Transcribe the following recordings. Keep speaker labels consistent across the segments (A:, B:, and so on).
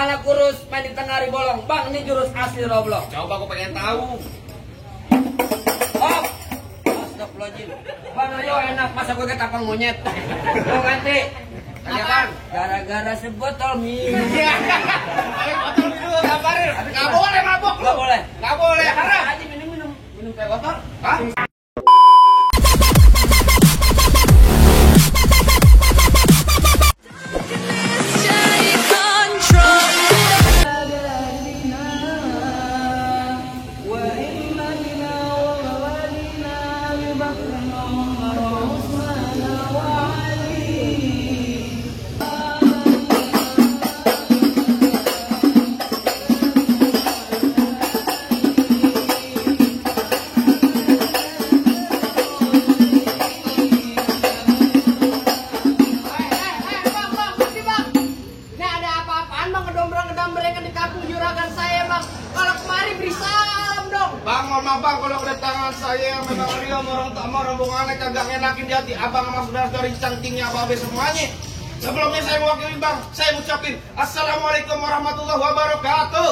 A: anak kurus main di tengah hari bolong. Bang, ini jurus asli Roblox.
B: Coba aku pengen tahu.
A: Hop. Astagfirullahaladzim. Bang Rio enak, masa gue ketapang monyet. Mau ganti.
B: Apaan?
A: Gara-gara sebotol minum.
B: Botol dulu kabarin. Nggak boleh mabok.
A: Nggak boleh.
B: Nggak boleh. Haram.
A: Aja minum kayak botol.
B: Hah? Bang, kalau kedatangan saya memang Rio sama rombongannya kagak ngenakin di hati abang sama saudara-saudari cantingnya babe semuanya. Sebelumnya saya mewakili bang, saya ucapin Assalamualaikum warahmatullahi wabarakatuh.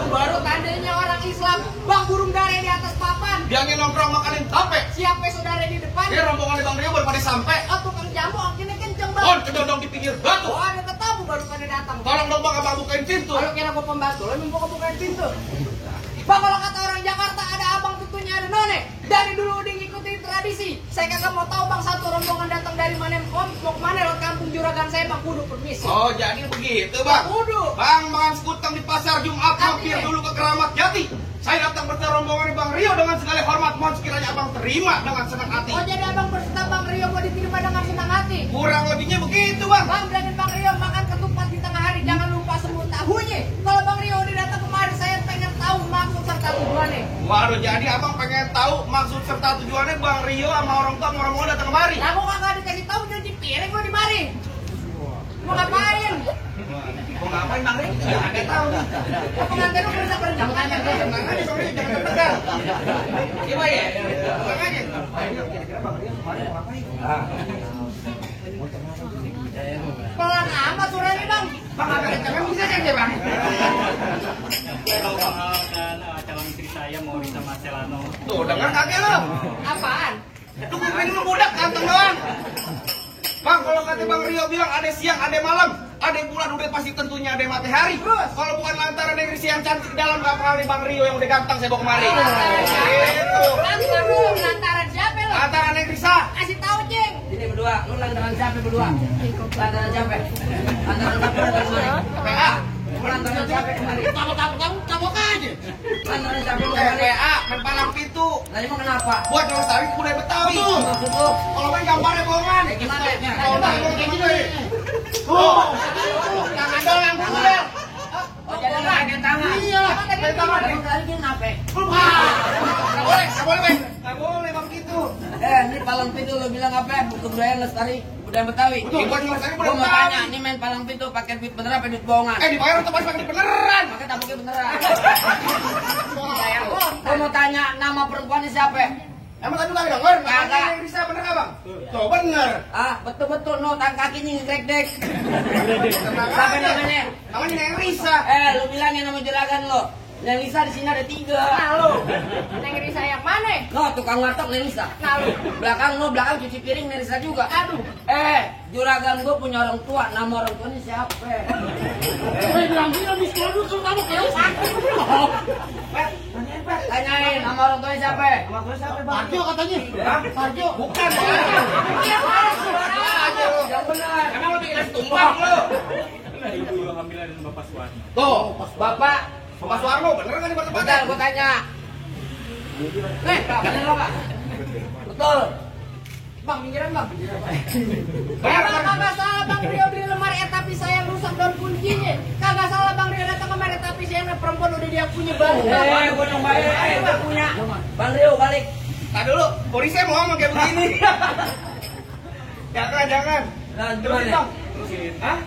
C: Baru tandanya orang Islam, bang burung dara di atas papan.
B: Dia nongkrong makanin tape.
C: Siapa saudara di depan?
B: Ini rombongannya bang Rio baru pada sampai.
C: Oh tukang jamu akhirnya kenceng bang.
B: Oh, kedodong di pinggir batu.
C: Oh ada ketamu baru pada datang.
B: Tolong dong bang, abang bukain pintu.
C: Kalau kira gua pembantu, lo minta bukain pintu. Bang kalau kata orang Jakarta ada abang tentunya ada none. Dari dulu udah ngikutin tradisi. Saya kagak mau tahu bang satu rombongan datang dari mana mau kemana lewat kampung Juragan saya bang kudu permisi.
B: Oh jadi begitu bang.
C: Kudu.
B: Bang makan sekutang di pasar Jumat mampir dulu ke Keramat Jati. Saya datang bersama rombongan bang Rio dengan segala hormat. Mohon sekiranya abang terima dengan senang hati.
C: Oh jadi abang berserta bang Rio mau diterima dengan senang hati.
B: Kurang lebihnya begitu bang.
C: Bang bilangin bang Rio makan ketupat di tengah hari jangan lupa semut tahunya. Kalau bang Rio udah datang kemari saya pengen tahu maksud serta tujuannya.
B: Waduh, jadi abang pengen tahu maksud serta tujuannya bang Rio sama orang tua sama orang datang kemari.
C: Nah, aku kagak dikasih tahu cuci piring gua di mari. Mau ngapain?
B: Mau ngapain bang Rio? Nggak tahu.
C: Pengantin lu kerja kerja.
B: Tenang aja bang Rio, jangan tertekan. Gimana ya? Tenang aja. Kira-kira bang Rio kemarin mau ngapain?
C: Pelan amat suaranya bang.
B: Bang agak kencang bisa aja bang.
D: Kalau dan calon istri saya mau Rita Marcelano.
B: Tuh dengar kagak lo?
C: Apaan?
B: Lu kuping lu budak ganteng doang. Bang, kalau kata Bang Rio bilang ada siang, ada malam, ada bulan, udah pasti tentunya ada matahari. Kalau bukan lantaran negeri siang cantik dalam, gak pernah Bang Rio yang udah ganteng saya bawa kemari. Gitu.
C: Lantaran lu lantaran siapa lu?
B: Lantaran negeri sah.
C: Kasih tahu ceng.
A: Ini berdua, lu lantaran siapa berdua? Lantaran siapa? Lantaran siapa kemari?
B: PA.
A: Lantaran siapa kemari?
B: Kamu aja.
A: Lantaran siapa kemari?
B: PA, main palang pintu.
A: Nah, emang kenapa?
B: Buat melestarikan budaya Betawi.
A: Maksud lu?
B: Kalau main gambarnya bohongan.
A: Kayak gimana?
B: Kalau main kayak gini. Oh, jangan doang buler.
A: Oh, jadi lu pakai tangan?
B: Iya, pakai tangan.
A: Emang kali gini apa?
B: Nggak boleh, Bang. Nggak boleh Bang gitu.
A: Ini palang pintu lu bilang apa? Kebudayaan lestari budaya Betawi.
B: Betul, buat melestarikan
A: Gua
B: budaya
A: mau
B: Betawi.
A: tanya, ini main palang pintu pakai duit bener apa duit bohongan?
B: Dibayar untuk pakai beneran.
A: Pakai tabungnya beneran. Gua mau tanya nama perempuannya siapa?
B: Emang tadi kagak denger?
A: Kagak.
B: Yang bisa bener nggak Bang? Tuh bener.
A: Ah, betul-betul no, tangan kakinya ngegrek-grek.
B: Tenang
A: Siapa
B: aja.
A: namanya?
B: Namanya Neng Risa.
A: Lu bilangin nama juragan lo. Neng Lisa di sini ada 3.
C: Nah lu. Neng Risa yang mana?
A: No, tukang warteg Neng Lisa.
C: Nah lu.
A: Belakang cuci piring Neng Lisa juga.
C: Aduh.
A: Juragan gua punya orang tua. Nama orang tuanya siapa?
C: Bilang dia di sekolah dulu kamu kayak sakit.
A: Tanyain nama orang tuanya siapa?
B: Nama gue siapa Bang?
C: Parjo katanya.
B: Hah?
C: Parjo.
B: Bukan.
C: Iya Parjo.
A: Yang benar.
B: Emang lebih kelas tumbang lo.
D: Ibu Hamila dan Bapak Suwani.
B: Tuh,
A: Bapak,
B: Bapak Suwarno bener kan di
A: bentar
B: batas
A: gua tanya. Bener lo Pak? Betul.
C: Bang, pinggiran bang.
B: Bayar
C: Kalau kagak salah bang Rio beli lemari tapi saya rusak daun kuncinya. Kagak salah bang Rio datang kemari tapi saya perempuan udah dia punya baru.
A: Gua dong bayar. Gua punya. Bang Rio balik.
B: Tadi dulu, polisi mau ngomong kayak begini. Jangan.
A: Nah,
B: Terusin
A: gimana?
B: Bang. Hah?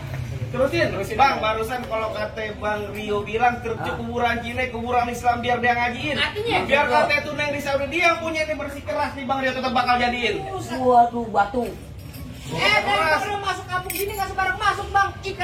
B: Terusin. Bang, barusan kalau kata Bang Rio bilang kuburan Cina, kuburan Islam biar dia ngajiin.
C: Artinya?
B: Biar kata itu Neng Risa udah dia yang punya ini bersih keras nih Bang Rio tetap bakal jadiin.
A: Suatu batu.
C: Dari bang Rio masuk kampung sini nggak sebarang masuk bang. Ikan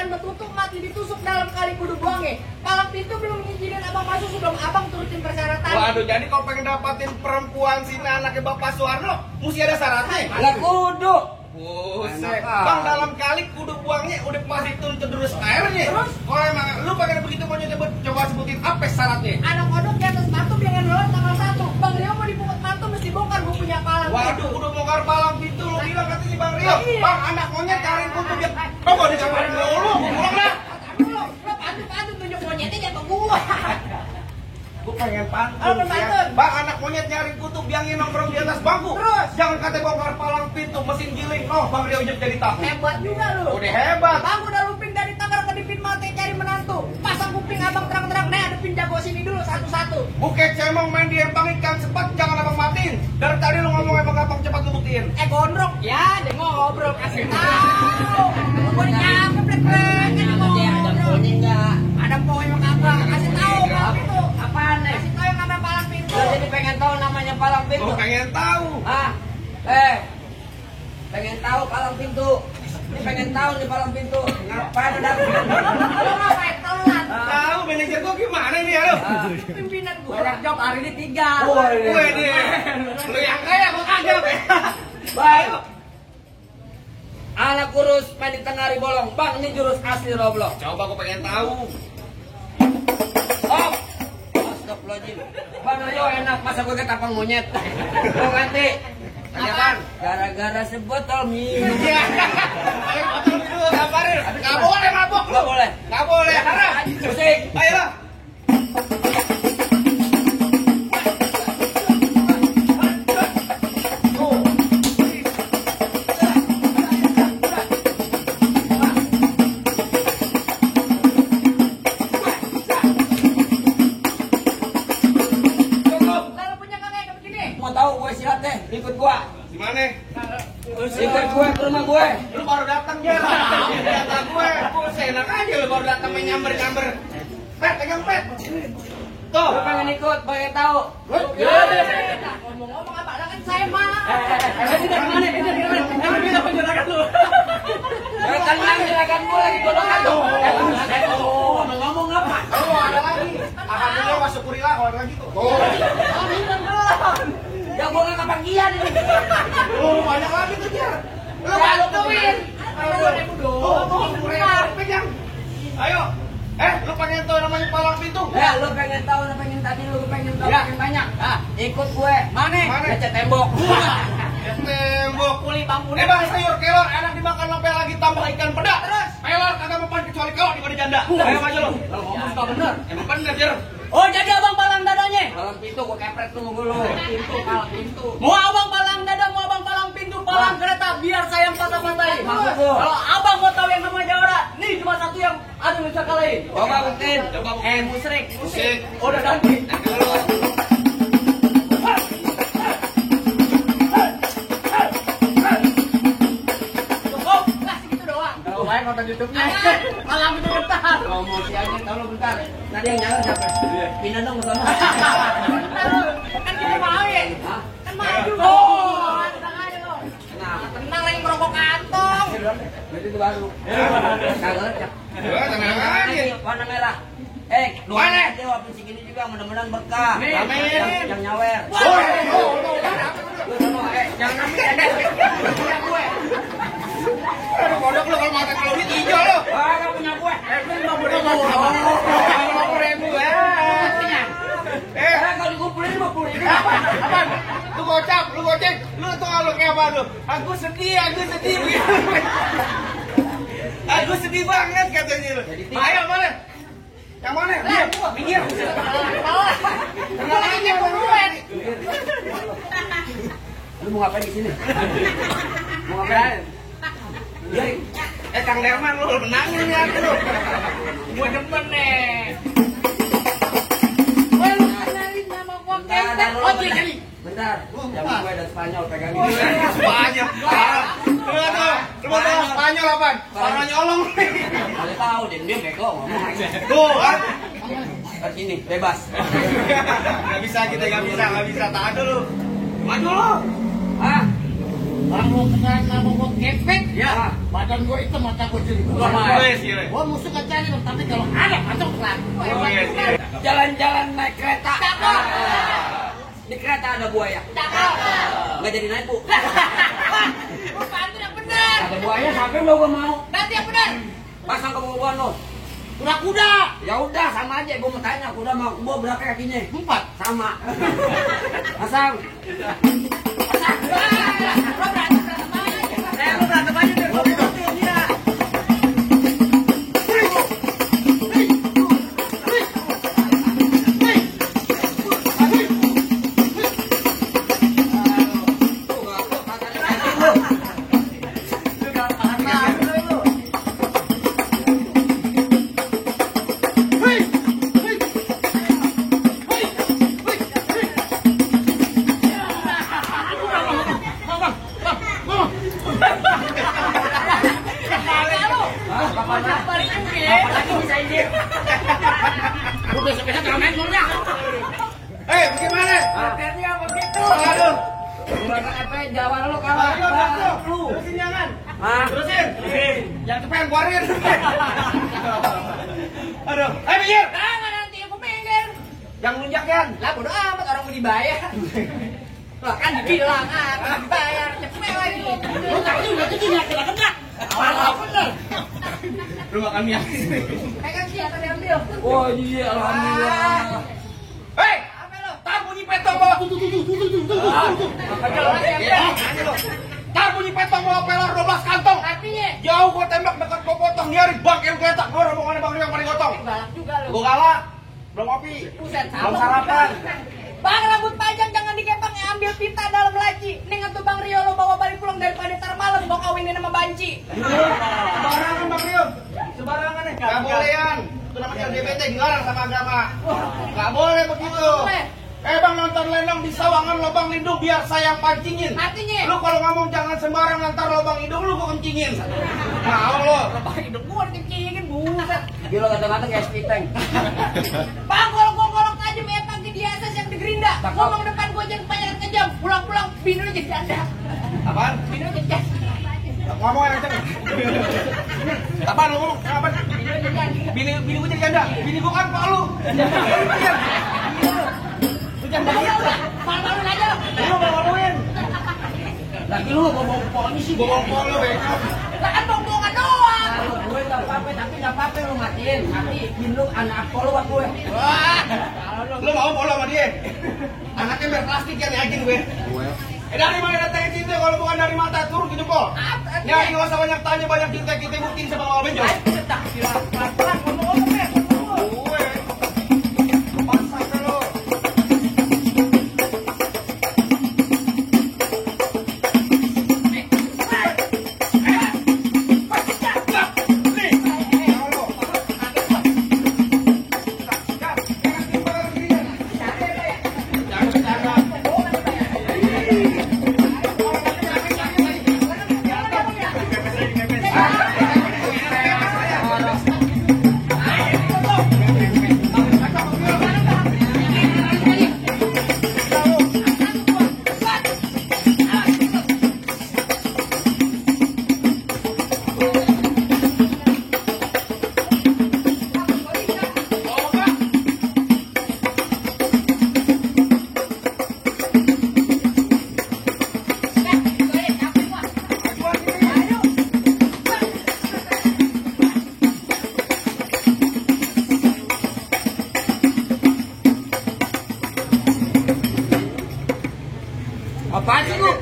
C: kudu buangnya. Palang pintu belum ngizinin abang masuk sebelum abang turutin persyaratan.
B: Waduh, jadi kalau pengen dapatin perempuan sini anaknya Bapak Soeharno, mesti ada syaratnya.
A: Lah kudu.
B: Buset,
A: Enak
B: Bang,
A: ah.
B: dalam kali kudu buangnya udah pasti turun terus airnya.
C: Terus?
B: Kalau emang lu pengen begitu mau nyebut, coba sebutin apa syaratnya?
C: Anak kodok di atas batu biar lewat tanggal 1. Bang Rio mau dipungut mantu mesti bongkar gue punya palang.
B: Waduh, udah bongkar palang pintu, lu bilang katanya Bang Rio.
C: Iya.
B: Bang, anak monyet cariin kutu biar. Kok mau dikabarin dulu? Pulang dah.
C: Aduh, lo pantu tunjuk monyetnya jatuh gua.
B: Gue pengen pantun
C: Oh, pengen
B: ya.
C: pantun.
B: Bang, anak monyet nyari kutub biangin nongkrong di atas bangku.
C: Terus?
B: Jangan kata bongkar palang pintu, mesin giling. Oh, Bang Rio jadi tahu.
C: Hebat juga lu.
B: Udah hebat.
C: Bang udah luping dari Tangerang ke Dipin Mate cari menantu. Pasang kuping abang terang-terang. Nih adepin jago sini dulu satu-satu.
B: Buket cemong main di empang ikan cepat, jangan abang matiin. Dari tadi lu ngomong abang cepat lu buktiin.
C: Gondrong. Ya, dia ngobrol kasih tahu. Gua dicakep plek-plek. Ini ngobrol.
A: enggak?
C: Ada poin yang apa? Kasih tahu palang pintu.
A: Apaan nih?
C: Kasih tahu yang namanya palang pintu.
A: Lo jadi pengen tahu namanya palang pintu?
B: Lu pengen tahu.
A: Ah, pengen tahu palang pintu. Ini pengen tahu nih palang pintu. Ngapain udah?
C: Lo ngapain telat?
B: Tahu manajer gua gimana nih ya lu?
C: Pimpinan gua.
A: Banyak job hari ini 3.
B: Gue deh. Lu yang kaya gua kagak.
A: Baik. Anak kurus main di tengah hari bolong. Bang, ini jurus asli Roblox.
B: Coba gua pengen tahu.
A: Hop. Astagfirullahaladzim. Bang Rio enak, masa gue ketapang monyet. Lo ganti. Tanyakan. Gara-gara sebotol minum.
B: Iya. Ayo motor dulu kabarin. Enggak boleh mabok lu.
A: Nggak boleh.
B: Enggak boleh. Karena
A: Musik.
B: ayo lah.
A: Cukup.
C: Lalu punya kakek kayak begini.
A: Mau tahu gue silat deh. Ikut gua.
B: Gimana?
A: Ikut gue ke rumah gue.
B: Lu baru datang ya. Kata gue, buset enak aja lu baru datang main nyamber-nyamber. Pet, pegang pet. Tuh.
A: Gue pengen ikut, pengen tahu.
C: Ngomong-ngomong apa? Lah kan saya mah.
A: Tenang, silakan gue lagi golongan tuh. Ngomong-ngomong apa?
B: Oh, ada lagi. Alhamdulillah masuk kurila kalau ada lagi tuh.
A: Ya gue gak kebagian ini.
B: Oh, banyak lagi tuh, Jar. Lu
C: Bantuin.
B: pegang. Ayo. Lu pengen tahu namanya palang pintu?
A: Ya, lu pengen tahu, lu pengen tadi, lu pengen tahu
B: Ya.
A: makin banyak. Ah, ikut gue. Mana?
B: Mana?
A: Ngecat tembok.
B: Tembok.
C: Kuli bangku.
B: Bang, sayur kelor enak dimakan sampai lagi tambah ikan peda.
C: Terus?
B: Pelor kagak mempan kecuali kelor di janda. Ayo maju lu.
A: Kalau ngomong suka bener.
B: Emang bener, Jar.
C: Oh jadi abang palang dadanya?
A: Palang pintu gue kepret tuh mulu. Pintu, palang pintu.
C: Mau abang palang dada, mau abang palang pintu, palang kereta, biar saya yang patah-patahin.
A: Maksud lu?
C: Kalau abang mau tahu yang namanya Jawara, nih cuma satu yang ada bisa kalahin.
A: Coba buktiin.
B: Coba buktiin.
A: Musrik.
B: Musik.
C: Udah ganti. Cukup, lah segitu doang.
A: Kalau main nonton YouTube-nya.
C: Palang itu bentar.
A: Promosi aja, tahu lu bentar. Tadi yang nyala siapa? Pindah dong ke sana.
C: Kan kita mau ya?
A: Hah?
C: Kan maju. Oh, tenang aja lo.
A: Kenapa?
C: Tenang lagi merokok kantong.
A: Berarti itu baru. Kagak lecek.
B: Tenang aja.
A: Warna merah. Dua
B: Mana?
A: aja wapun segini juga mudah-mudahan berkah.
C: Amin.
A: Yang nyawer. Jangan ngambil punya gue.
B: Aduh, kodok lu kalau mata kalau duit hijau lu.
A: Wah, gak punya gue. Itu 50.000.
B: 50.000 ya.
A: Kalau dikumpulin 50.000.
B: Apaan? Lu gocap, lu gocek, lu tuh kalau kayak apa lu? Aku sedih. Aku sedih banget katanya lu. Ayo mana? Yang mana? Dia, minggir.
C: Tenang aja buruan.
A: Lu mau ngapain di sini? Mau ngapain?
B: Kang Derman lu menangin ya lu.
C: Gue demen nih. Weh lu kenalin nama gua Kenten. Oh jadi.
A: Bentar. Jangan gue ada Spanyol pegangin.
B: Spanyol. Lu mau tahu Spanyol apaan? Orang nyolong.
A: Kali tahu deh dia bego ngomong.
B: Tuh kan.
A: Ke sini bebas.
B: Gak bisa kita, gak bisa. Tahan dulu. Maju lu.
A: Hah?
E: Kalau sekarang kamu mau kepek,
A: Ya.
E: badan gue itu mata gue jadi. Gue musuh kecari, tapi kalau ada masuk lagi.
A: Jalan-jalan naik kereta. Di kereta ada buaya. Nggak jadi naik, Bu.
C: Lu pantun yang benar.
A: Ada buaya sampai lo gua mau.
C: Nanti yang benar.
A: Pasang keboboan lo.
E: Kuda-kuda.
A: Ya udah sama aja, gua mau tanya kuda mau gua berapa kakinya?
E: 4.
A: Sama. Pasang. Pasang.
C: Lo berantem aja deh.
A: Lo berantem dia.
B: Bagaimana?
A: Hati-hati begitu.
B: Aduh.
A: Gimana apa Jawa lu kalah? Lu.
B: Terusin jangan.
A: Hah?
B: Terusin. Jangan cepetan keluarin. Aduh. Ayo minggir.
C: Jangan nanti aku minggir.
B: Yang lunjak kan.
C: Lah bodo amat orang mau dibayar. Lah kan dibilang dibayar cepet lagi.
E: Lu tahu juga tuh dia kena. Awal bener.
B: Lu makan mie.
C: Pegang sih atau diambil.
A: Oh iya, alhamdulillah.
B: Hei,
C: Apa lo?
B: tar bunyi petong bawa.
C: Makanya orang diambil.
B: Tar bunyi petong bawa pelar 12 kantong.
C: Artinya
B: Jauh gua tembak dekat gua potong nyari bangkel kereta. Gua rombongannya Bang Rio yang paling gotong.
C: galak juga lo.
B: Gua galak. Belum kopi.
C: Buset,
B: Belum sarapan.
C: Bang rambut panjang jangan dikepang ambil pita dalam laci. Ning atuh Bang Rio lo bawa balik pulang daripada tar malam mau kawinin sama banci.
B: Sembarangan Bang Rio. Sembarangan nih. Gak bolehan. Itu namanya LGBT dilarang sama agama. Gak boleh begitu.
C: boleh.
B: Bang nonton lenong di sawangan lubang lindung biar saya yang pancingin.
C: Artinya
B: Lu kalau ngomong jangan sembarangan ntar lubang hidung lu gua kencingin. Mau lu.
C: Bang hidup gua dikecingin buset.
A: Gila kata-kata kayak spiteng.
C: Bang kalau gua ngolok aja memang di atas yang di gerinda. Ngomong depan gua jangan kebanyakan kejam. Pulang-pulang bini lu jadi janda.
B: Apaan?
C: Bini lu jadi janda.
B: Ngomong yang kenceng. Apaan lu ngomong? Apaan? Bini gua jadi janda. Bini gua kan pak lu. Lu janda
C: Ya
B: banget.
C: udah, malu-maluin aja lo.
B: Lu malu-maluin.
A: Lagi lu ngomong pokoknya sih.
B: Gua ngomong lu bego.
C: Lah kan bohongan doang.
A: Gue nggak apa-apa, tapi nggak apa-apa lu matiin. Matiin lu anak polo buat gue.
B: Wah. Lu mau follow sama dia? Anaknya biar plastik kan yakin gue. Dari mana datangnya cinta kalau bukan dari mata turun ke jempol. Ya nggak usah banyak tanya banyak cinta kita buktiin sama awal benjol.
C: Cetak bilang pelan-pelan ngomong-ngomong ya.
B: Gue. Pasang lu.
A: Apaan sih lu?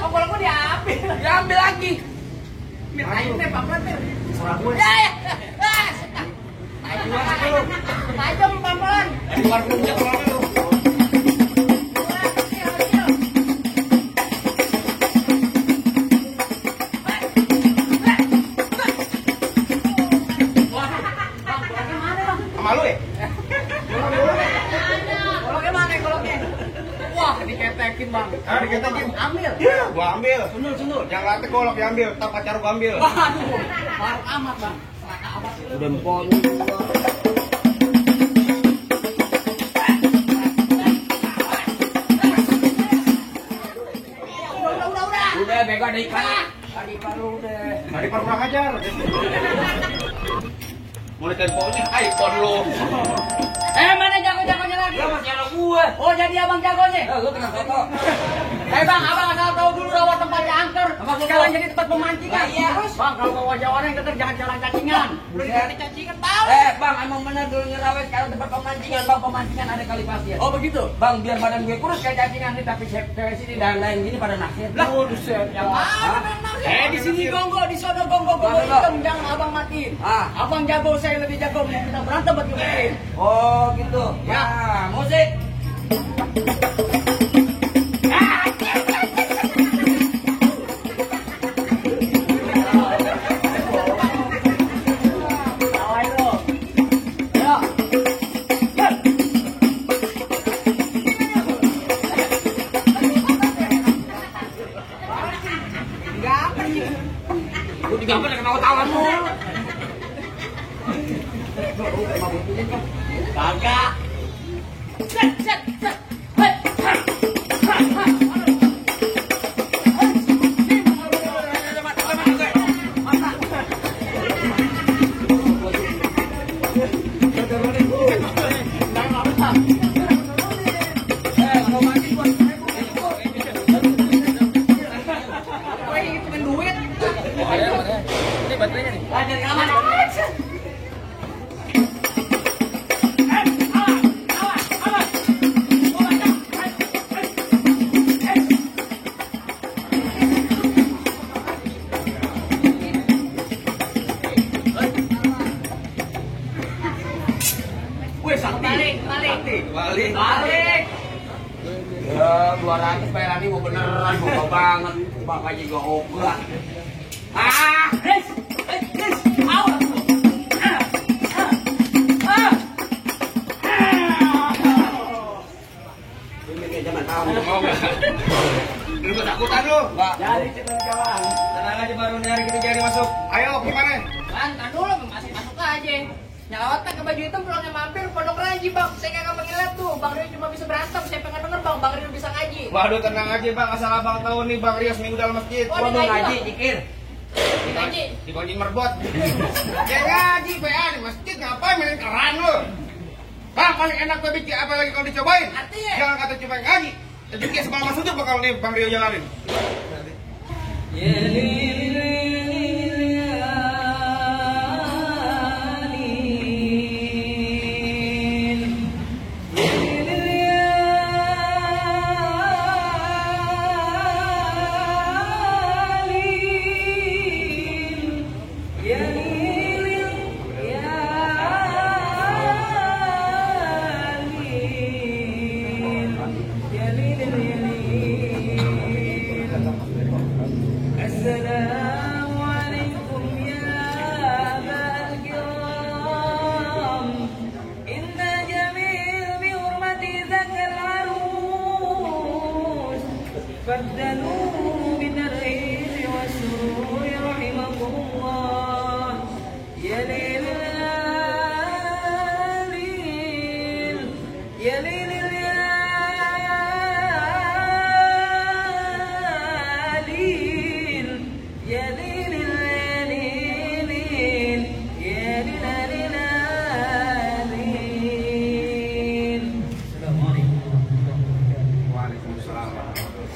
C: Oh, kalau gua diambil.
A: Diambil lagi.
C: Mir ayo nih, pelan-pelan Mir.
A: Serah gue.
C: Ya, ya. Ah, cetak. Tajam pelan-pelan.
B: Di luar punya pulang lu. Sama lu ya?
C: Koloknya mana koloknya? Wah, diketekin bang.
B: Ah, diketekin.
C: Ambil.
B: Iya, gua ambil. Sunul. Yang latih kolok diambil, tak pacar gua ambil.
C: Waduh, baru amat bang. Selaka amat.
A: Udah empoknya gua.
C: Udah.
A: Udah bego ada iklan. Ada paru deh.
B: Tadi kurang ajar. Mulai teleponnya iPhone lo.
C: Mana jago-jagonya lagi?
A: Lu masih ada gue.
C: Oh, jadi abang jagonya?
A: Lu tengah foto.
C: Bang, abang asal tahu dulu rawa tempatnya angker.
A: Apa
C: Sekarang jadi tempat pemancingan.
A: Iya.
C: Bang, kalau mau wajah orang yang jangan jalan cacingan. Udah diganti cacingan, tahu?
A: Bang, emang bener dulu ngerawat sekarang tempat pemancingan. Bang, pemancingan ada kali pasir.
C: Oh, begitu?
A: Bang, biar badan gue kurus kayak cacingan nih, tapi cewek sini dan lain gini pada naksir.
C: Lah, yang mana? Di sini gongo, di sono gongo
A: Mana,
C: hitam, jangan abang matiin. Abang jago, saya lebih jago. Kita berantem buat ngebukin.
A: Oh, gitu. Ya, musik. Lu digambar dengan tawa-tawa mulu.
C: Kagak.
A: Ini baterainya nih.
C: Dari aman.
A: Wih, sakti.
C: Balik.
A: Ya, 200 bayaran ini mau beneran, mau banget. Makanya juga ogah. Ini jangan tahu.
B: Mau nggak? Lu ketakutan lu?
A: Enggak.
C: Jadi kita jalan.
B: Tenang aja baru dari kita jadi masuk. Ayo gimana?
C: Kan dulu masih masuk aja. Nyawat ke baju hitam pulangnya mampir pondok Raji bang. Saya kagak mengilat tuh. Bang Rio cuma bisa berantem. Saya pengen denger bang Rio bisa ngaji.
B: Waduh tenang aja bang, asal abang tahu nih Bang Rio seminggu dalam masjid.
C: Oh,
A: Gua mau
C: ngaji,
A: ngaji,
C: Bang.
A: dikir.
C: Ngaji.
B: Di kunci merbot. Ya ngaji PA di masjid ngapain main keran lu? Bang paling enak gue bikin apa lagi kalau dicobain?
C: Artinya?
B: Jangan kata cobain ngaji. Jadi kayak sebelah masuk tuh bakal nih Bang Rio jalanin.
F: بدلوا من الريح والسرور رحمكم الله يا ليل يا ليل يا ليل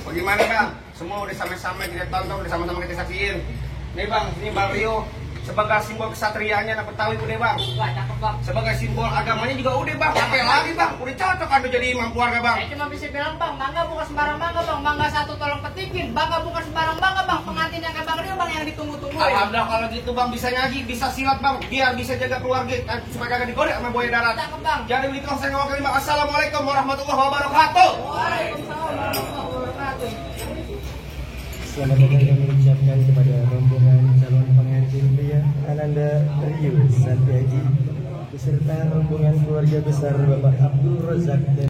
B: Bagaimana bang? Semua udah sama-sama kita tonton, udah sama-sama kita saksiin. Nih bang, ini Bang Rio sebagai simbol kesatriaannya anak Betawi udah bang.
C: Wah cakep bang.
B: Sebagai simbol agamanya juga udah bang. Apa lagi bang? Udah cocok kan jadi imam keluarga bang.
C: Saya cuma bisa bilang bang, mangga bukan sembarang mangga bang. Mangga satu tolong petikin. Bangga bukan sembarang bangga bang. Pengantin yang kayak Bang Rio bang yang ditunggu-tunggu.
B: Alhamdulillah kalau gitu bang, bisa ngaji, bisa silat bang, biar bisa jaga keluarga supaya kagak digodek sama buaya darat.
C: Cakep bang.
B: Jadi begitu saya ngomongin bang. Assalamualaikum warahmatullahi wabarakatuh.
C: Waalaikumsalam warahmatullahi wabarakatuh.
G: Selamat datang kami ucapkan kepada rombongan calon pengantin pria Ananda Rio Santiaji beserta rombongan keluarga besar Bapak Abdul Razak dan